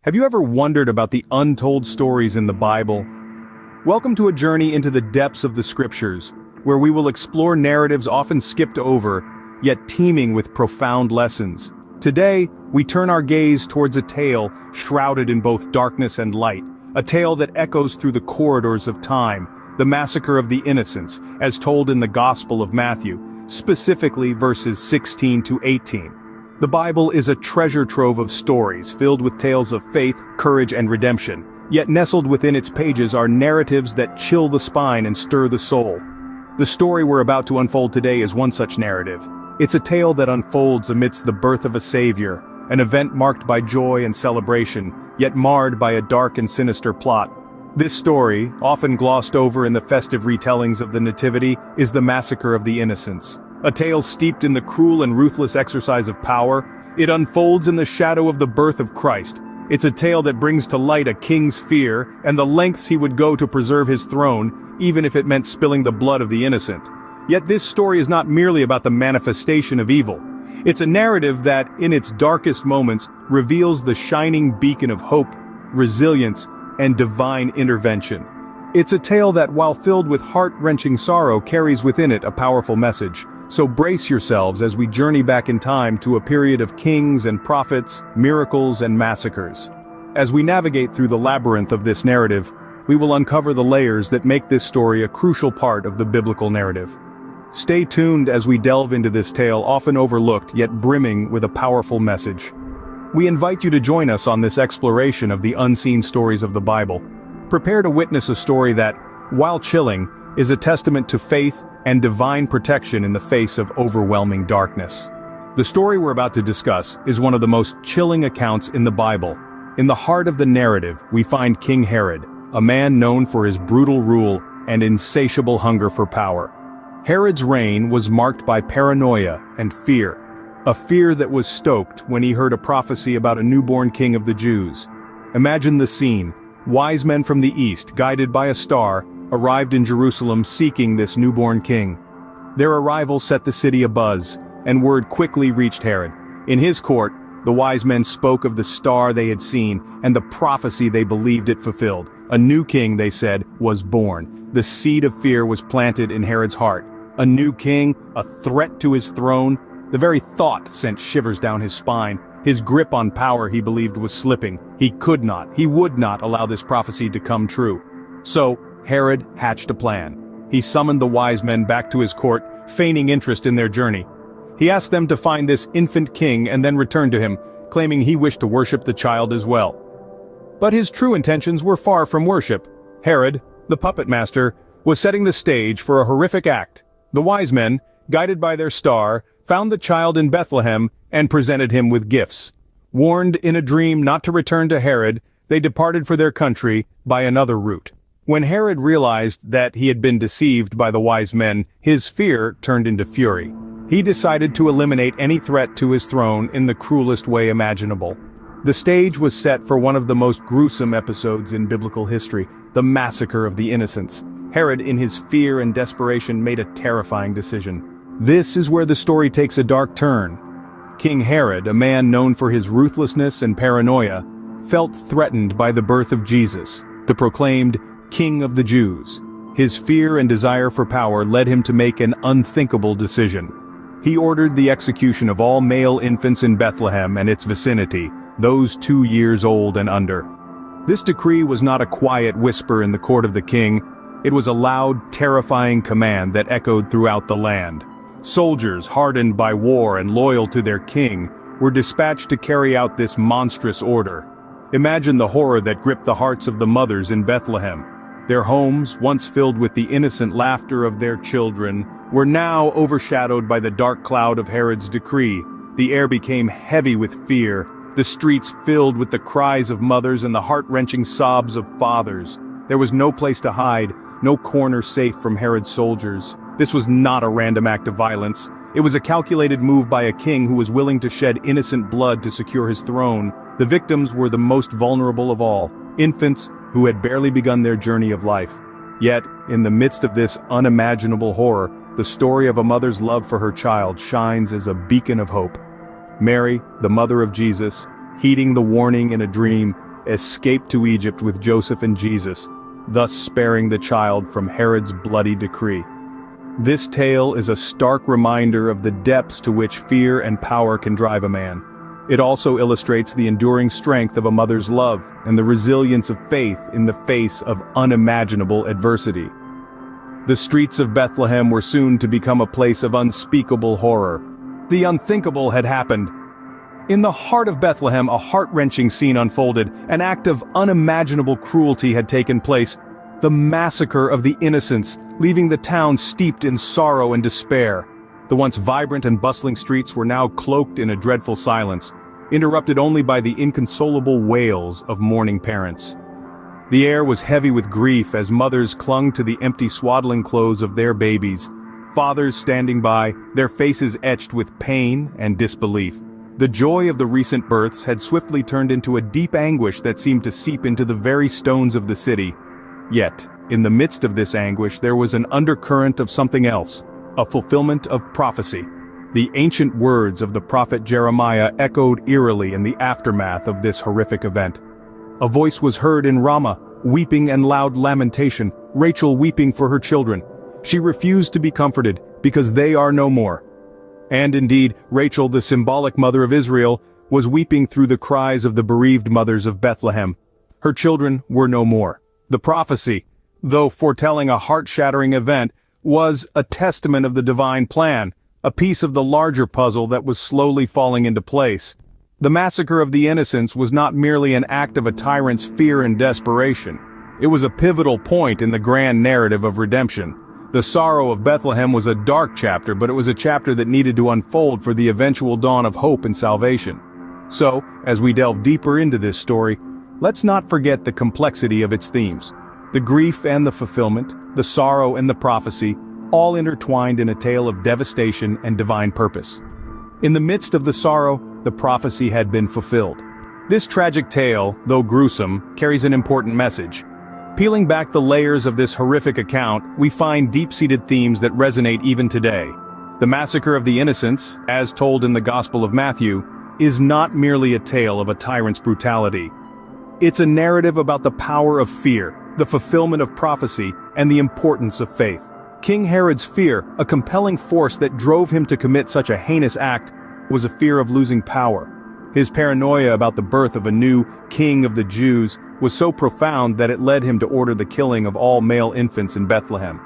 Have you ever wondered about the untold stories in the Bible? Welcome to a journey into the depths of the scriptures, where we will explore narratives often skipped over, yet teeming with profound lessons. Today, we turn our gaze towards a tale shrouded in both darkness and light, a tale that echoes through the corridors of time, the Massacre of the Innocents, as told in the Gospel of Matthew, specifically verses 16 to 18. The Bible is a treasure trove of stories filled with tales of faith, courage, and redemption, yet nestled within its pages are narratives that chill the spine and stir the soul. The story we're about to unfold today is one such narrative. It's a tale that unfolds amidst the birth of a savior, an event marked by joy and celebration, yet marred by a dark and sinister plot. This story, often glossed over in the festive retellings of the Nativity, is the Massacre of the Innocents. A tale steeped in the cruel and ruthless exercise of power, it unfolds in the shadow of the birth of Christ. It's a tale that brings to light a king's fear and the lengths he would go to preserve his throne, even if it meant spilling the blood of the innocent. Yet this story is not merely about the manifestation of evil. It's a narrative that, in its darkest moments, reveals the shining beacon of hope, resilience, and divine intervention. It's a tale that, while filled with heart-wrenching sorrow, carries within it a powerful message. So brace yourselves as we journey back in time to a period of kings and prophets, miracles and massacres. As we navigate through the labyrinth of this narrative, we will uncover the layers that make this story a crucial part of the biblical narrative. Stay tuned as we delve into this tale, often overlooked yet brimming with a powerful message. We invite you to join us on this exploration of the unseen stories of the Bible. Prepare to witness a story that, while chilling, is a testament to faith and divine protection in the face of overwhelming darkness. The story we're about to discuss is one of the most chilling accounts in the Bible. In the heart of the narrative, we find King Herod, a man known for his brutal rule and insatiable hunger for power. Herod's reign was marked by paranoia and fear, a fear that was stoked when he heard a prophecy about a newborn king of the Jews. Imagine the scene. Wise men from the east, guided by a star, arrived in Jerusalem seeking this newborn king. Their arrival set the city abuzz, and word quickly reached Herod. In his court, the wise men spoke of the star they had seen and the prophecy they believed it fulfilled. A new king, they said, was born. The seed of fear was planted in Herod's heart. A new king, a threat to his throne. The very thought sent shivers down his spine. His grip on power, he believed, was slipping. He would not allow this prophecy to come true. So, Herod hatched a plan. He summoned the wise men back to his court, feigning interest in their journey. He asked them to find this infant king and then return to him, claiming he wished to worship the child as well. But his true intentions were far from worship. Herod, the puppet master, was setting the stage for a horrific act. The wise men, guided by their star, found the child in Bethlehem and presented him with gifts. Warned in a dream not to return to Herod, they departed for their country by another route. When Herod realized that he had been deceived by the wise men, his fear turned into fury. He decided to eliminate any threat to his throne in the cruelest way imaginable. The stage was set for one of the most gruesome episodes in biblical history, the Massacre of the Innocents. Herod, in his fear and desperation, made a terrifying decision. This is where the story takes a dark turn. King Herod, a man known for his ruthlessness and paranoia, felt threatened by the birth of Jesus, the proclaimed King of the Jews. His fear and desire for power led him to make an unthinkable decision. He ordered the execution of all male infants in Bethlehem and its vicinity, those 2 years old and under. This decree was not a quiet whisper in the court of the king. It was a loud, terrifying command that echoed throughout the land. Soldiers, hardened by war and loyal to their king, were dispatched to carry out this monstrous order. Imagine the horror that gripped the hearts of the mothers in Bethlehem. Their homes, once filled with the innocent laughter of their children, were now overshadowed by the dark cloud of Herod's decree. The air became heavy with fear, the streets filled with the cries of mothers and the heart-wrenching sobs of fathers. There was no place to hide, no corner safe from Herod's soldiers. This was not a random act of violence. It was a calculated move by a king who was willing to shed innocent blood to secure his throne. The victims were the most vulnerable of all, infants who had barely begun their journey of life. Yet, in the midst of this unimaginable horror, the story of a mother's love for her child shines as a beacon of hope. Mary, the mother of Jesus, heeding the warning in a dream, escaped to Egypt with Joseph and Jesus, thus sparing the child from Herod's bloody decree. This tale is a stark reminder of the depths to which fear and power can drive a man. It also illustrates the enduring strength of a mother's love and the resilience of faith in the face of unimaginable adversity. The streets of Bethlehem were soon to become a place of unspeakable horror. The unthinkable had happened. In the heart of Bethlehem, a heart-wrenching scene unfolded. An act of unimaginable cruelty had taken place. The massacre of the innocents, leaving the town steeped in sorrow and despair. The once vibrant and bustling streets were now cloaked in a dreadful silence, interrupted only by the inconsolable wails of mourning parents. The air was heavy with grief as mothers clung to the empty swaddling clothes of their babies, fathers standing by, their faces etched with pain and disbelief. The joy of the recent births had swiftly turned into a deep anguish that seemed to seep into the very stones of the city. Yet, in the midst of this anguish there was an undercurrent of something else, a fulfillment of prophecy. The ancient words of the prophet Jeremiah echoed eerily in the aftermath of this horrific event. A voice was heard in Ramah, weeping and loud lamentation, Rachel weeping for her children. She refused to be comforted, because they are no more. And indeed, Rachel, the symbolic mother of Israel, was weeping through the cries of the bereaved mothers of Bethlehem. Her children were no more. The prophecy, though foretelling a heart-shattering event, was a testament of the divine plan, a piece of the larger puzzle that was slowly falling into place. The massacre of the innocents was not merely an act of a tyrant's fear and desperation. It was a pivotal point in the grand narrative of redemption. The sorrow of Bethlehem was a dark chapter, but it was a chapter that needed to unfold for the eventual dawn of hope and salvation. So, as we delve deeper into this story, let's not forget the complexity of its themes. The grief and the fulfillment, the sorrow and the prophecy, all intertwined in a tale of devastation and divine purpose. In the midst of the sorrow, the prophecy had been fulfilled. This tragic tale, though gruesome, carries an important message. Peeling back the layers of this horrific account, we find deep-seated themes that resonate even today. The massacre of the innocents, as told in the Gospel of Matthew, is not merely a tale of a tyrant's brutality. It's a narrative about the power of fear, the fulfillment of prophecy, and the importance of faith. King Herod's fear, a compelling force that drove him to commit such a heinous act, was a fear of losing power. His paranoia about the birth of a new king of the Jews was so profound that it led him to order the killing of all male infants in Bethlehem.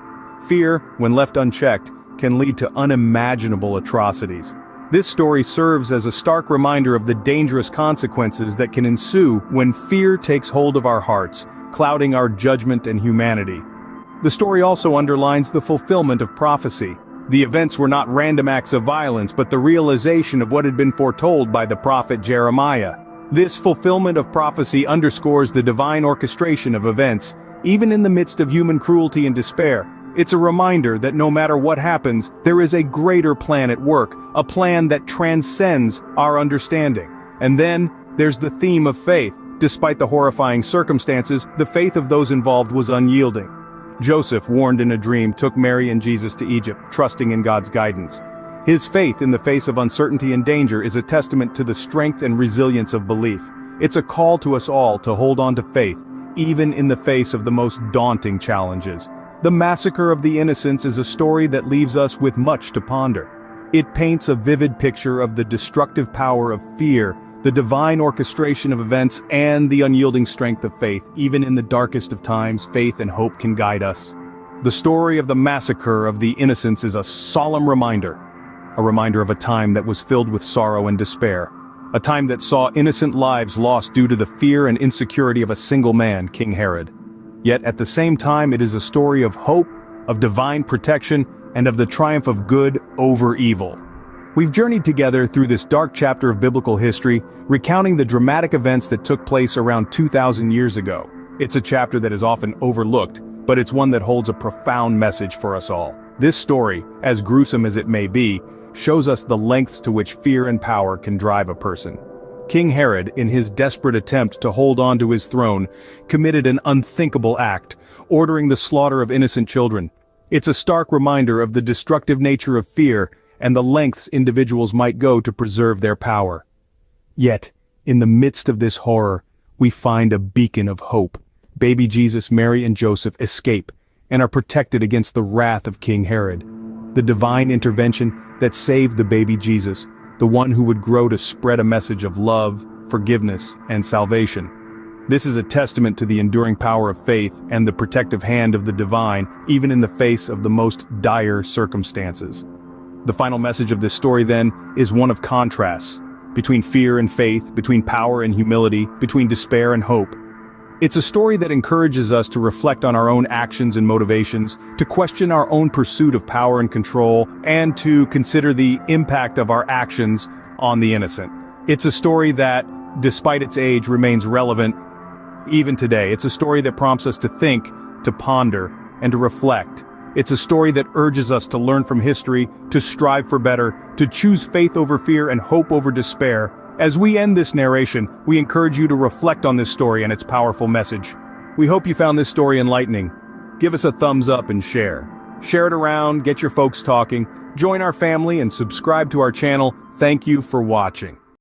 Fear, when left unchecked, can lead to unimaginable atrocities. This story serves as a stark reminder of the dangerous consequences that can ensue when fear takes hold of our hearts, clouding our judgment and humanity. The story also underlines the fulfillment of prophecy. The events were not random acts of violence, but the realization of what had been foretold by the prophet Jeremiah. This fulfillment of prophecy underscores the divine orchestration of events, even in the midst of human cruelty and despair. It's a reminder that no matter what happens, there is a greater plan at work, a plan that transcends our understanding. And then, there's the theme of faith. Despite the horrifying circumstances, the faith of those involved was unyielding. Joseph, warned in a dream, took Mary and Jesus to Egypt, trusting in God's guidance. His faith in the face of uncertainty and danger is a testament to the strength and resilience of belief. It's a call to us all to hold on to faith, even in the face of the most daunting challenges. The massacre of the innocents is a story that leaves us with much to ponder. It paints a vivid picture of the destructive power of fear, the divine orchestration of events, and the unyielding strength of faith. Even in the darkest of times, faith and hope can guide us. The story of the massacre of the innocents is a solemn reminder. A reminder of a time that was filled with sorrow and despair. A time that saw innocent lives lost due to the fear and insecurity of a single man, King Herod. Yet at the same time, it is a story of hope, of divine protection, and of the triumph of good over evil. We've journeyed together through this dark chapter of biblical history, recounting the dramatic events that took place around 2,000 years ago. It's a chapter that is often overlooked, but it's one that holds a profound message for us all. This story, as gruesome as it may be, shows us the lengths to which fear and power can drive a person. King Herod, in his desperate attempt to hold on to his throne, committed an unthinkable act, ordering the slaughter of innocent children. It's a stark reminder of the destructive nature of fear and the lengths individuals might go to preserve their power. Yet, in the midst of this horror, we find a beacon of hope. Baby Jesus, Mary, and Joseph escape and are protected against the wrath of King Herod. The divine intervention that saved the baby Jesus, the one who would grow to spread a message of love, forgiveness, and salvation. This is a testament to the enduring power of faith and the protective hand of the divine, even in the face of the most dire circumstances. The final message of this story, then, is one of contrasts, between fear and faith, between power and humility, between despair and hope. It's a story that encourages us to reflect on our own actions and motivations, to question our own pursuit of power and control, and to consider the impact of our actions on the innocent. It's a story that, despite its age, remains relevant even today. It's a story that prompts us to think, to ponder, and to reflect. It's a story that urges us to learn from history, to strive for better, to choose faith over fear and hope over despair. As we end this narration, we encourage you to reflect on this story and its powerful message. We hope you found this story enlightening. Give us a thumbs up and share. Share it around, get your folks talking, join our family, and subscribe to our channel. Thank you for watching.